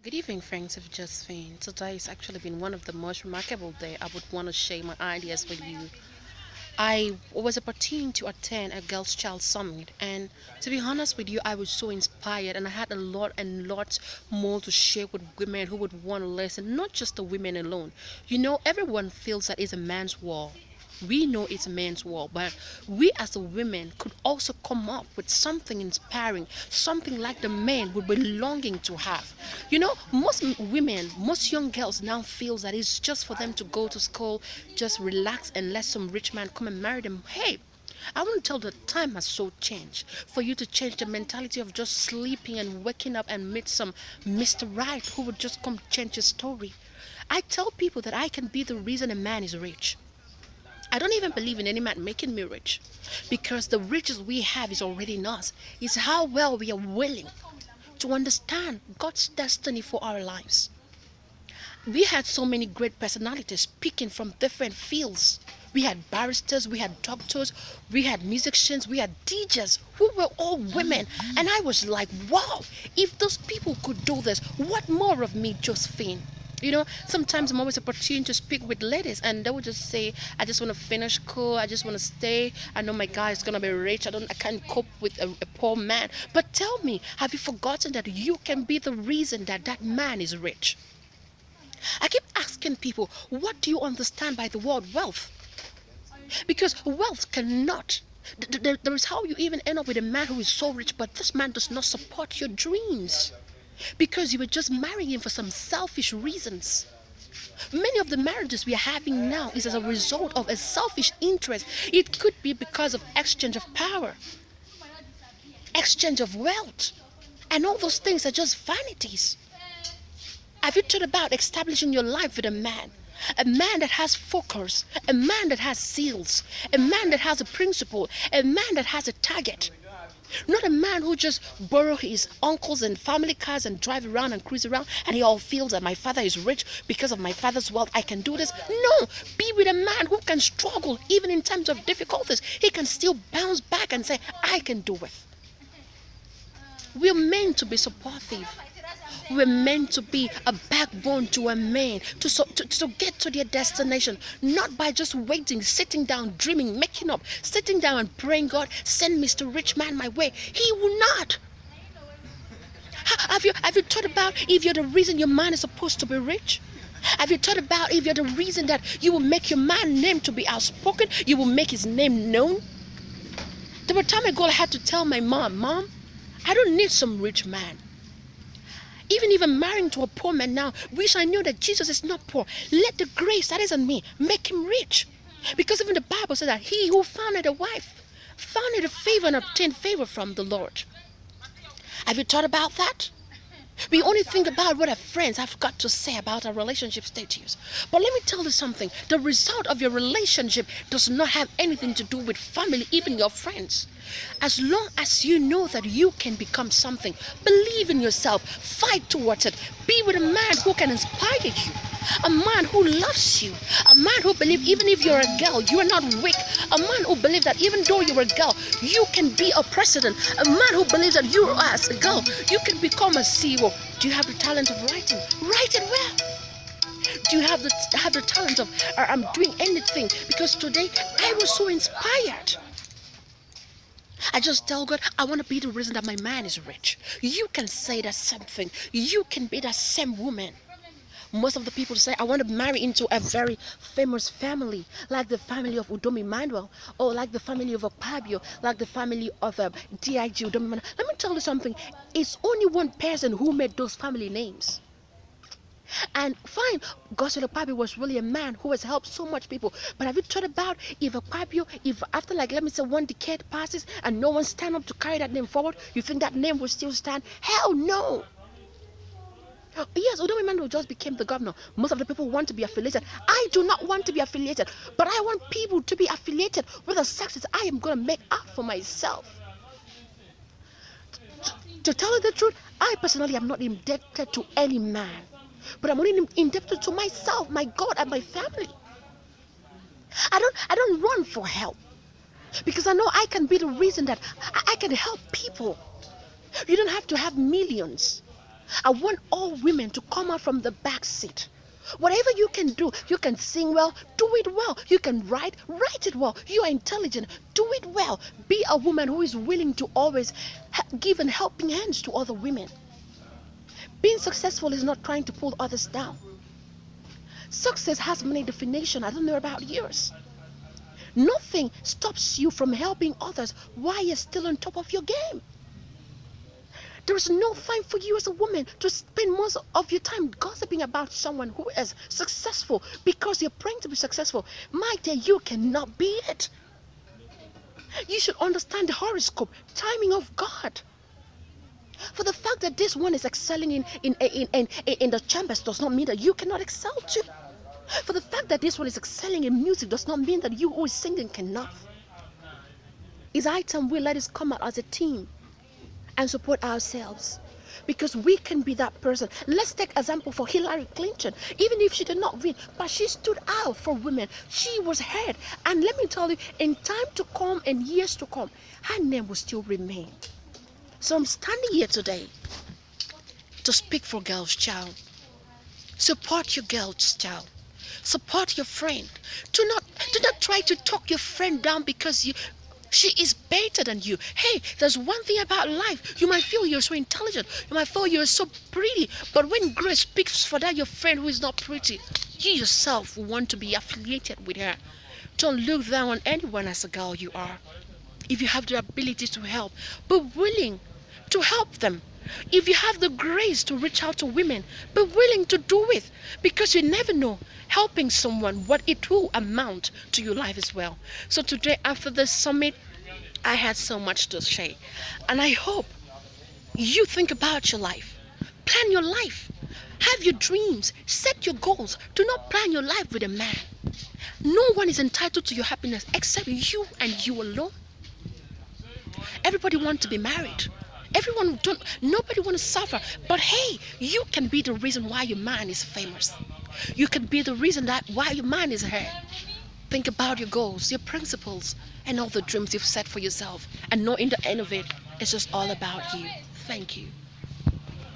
Good evening, friends of Josephine. Today has actually been one of the most remarkable day. I would want to share my ideas with you. I was opportune to attend a Girls Child Summit, and to be honest with you, I was so inspired, and I had a lot and lots more to share with women who would want to listen. Not just the women alone. Everyone feels that it's a man's war. We know it's a man's war, but we as a women could also come up with something inspiring, something like the men would be longing to have. Most women, most young girls now feels that it's just for them to go to school, just relax and let some rich man come and marry them. Hey, I want to tell the time has so changed for you to change the mentality of just sleeping and waking up and meet some Mr. Right who would just come change your story. I tell people that I can be the reason a man is rich. I don't even believe in any man making me rich because the riches we have is already in us. It's how well we are willing to understand God's destiny for our lives. We had so many great personalities speaking from different fields. We had barristers, we had doctors, we had musicians, we had DJs who were all women. And I was like, wow, if those people could do this, what more of me, Josephine? Sometimes I'm always opportune to speak with ladies, and they would just say, "I just want to finish school. I just want to stay. I know my guy is gonna be rich. I can't cope with a poor man." But tell me, have you forgotten that you can be the reason that that man is rich? I keep asking people, what do you understand by the word wealth? Because wealth cannot. There is how you even end up with a man who is so rich, but this man does not support your dreams because you were just marrying him for some selfish reasons. Many of the marriages we are having now is as a result of a selfish interest. It could be because of exchange of power, exchange of wealth, and all those things are just vanities. Have you thought about establishing your life with a man? A man that has focus, a man that has seals, a man that has a principle, a man that has a target. Not a man who just borrow his uncles and family cars and drive around and cruise around and he all feels that my father is rich because of my father's wealth. I can do this. No, be with a man who can struggle even in times of difficulties. He can still bounce back and say, I can do it. We're meant to be supportive. We're meant to be a backbone to a man to get to their destination, not by just waiting, sitting down, dreaming, making up, sitting down and praying, God, send Mr. Rich Man my way. He will not. Have you thought about if you're the reason your man is supposed to be rich? Have you thought about if you're the reason that you will make your man name to be outspoken, you will make his name known? There were times ago I had to tell my mom, I don't need some rich man. Even if I'm marrying to a poor man now, wish I knew that Jesus is not poor. Let the grace that is on me make him rich. Because even the Bible says that he who found a wife found a favor and obtained favor from the Lord. Have you thought about that? We only think about what our friends have got to say about our relationship status. But let me tell you something. The result of your relationship does not have anything to do with family, even your friends. As long as you know that you can become something, believe in yourself, fight towards it. Be with a man who can inspire you, a man who loves you, a man who believes even if you're a girl, you are not weak, a man who believes that even though you're a girl, you can be a president, a man who believes that you as a girl, you can become a CEO. Do you have the talent of writing? Write it well. Do you have the talent of I'm doing anything? Because today I was so inspired. I just tell God, I want to be the reason that my man is rich. You can say that same thing. You can be that same woman. Most of the people say, I want to marry into a very famous family, like the family of Udomi Manuel, or like the family of Okpabio, like the family of D.I.G. Udomi Manuel. Let me tell you something. It's only one person who made those family names. And fine, Gospel Okpabio was really a man who has helped so much people. But have you thought about if Okpabio, if after like let me say 1 decade passes and no one stand up to carry that name forward, you think that name will still stand? Hell no. Yes, Udomi Manuel just became the governor. Most of the people want to be affiliated. I do not want to be affiliated, but I want people to be affiliated with the success I am going to make up for myself. To tell you the truth, I personally am not indebted to any man. But I'm only indebted to myself, my God, and my family. I don't run for help because I know I can be the reason that I can help people. You don't have to have millions. I want all women to come out from the back seat. Whatever you can do, you can sing well, do it well. You can write it well. You are intelligent, do it well. Be a woman who is willing to always give an helping hands to other women. Being successful is not trying to pull others down. Success has many definitions. I don't know about yours. Nothing stops you from helping others while you're still on top of your game. There is no time for you as a woman to spend most of your time gossiping about someone who is successful because you're praying to be successful. My dear, you cannot be it. You should understand the horoscope, timing of God. For the fact that this one is excelling in the chambers does not mean that you cannot excel too. For the fact that this one is excelling in music does not mean that you who is singing cannot. It's high time we let us come out as a team and support ourselves, because we can be that person. Let's take example for Hillary Clinton. Even if she did not win, but she stood out for women. She was heard, and let me tell you, in time to come and years to come, her name will still remain. So I'm standing here today to speak for Girls Child. Support your girls child. Support your friend. Do not try to talk your friend down because she is better than you. Hey, there's one thing about life. You might feel you're so intelligent. You might feel you're so pretty. But when grace speaks for that your friend who is not pretty, you yourself will want to be affiliated with her. Don't look down on anyone as a girl you are. If you have the ability to help, be willing to help them. If you have the grace to reach out to women, be willing to do it, because you never know helping someone what it will amount to your life as well. So today, after the summit, I had so much to say, and I hope you think about your life. Plan your life. Have your dreams. Set your goals. Do not plan your life with a man. No one is entitled to your happiness except you and you alone. Everybody wants to be married. Nobody want to suffer. But hey, you can be the reason why your man is famous. You can be the reason that why your man is here. Think about your goals, your principles, and all the dreams you've set for yourself. And know in the end of it, it's just all about you. Thank you.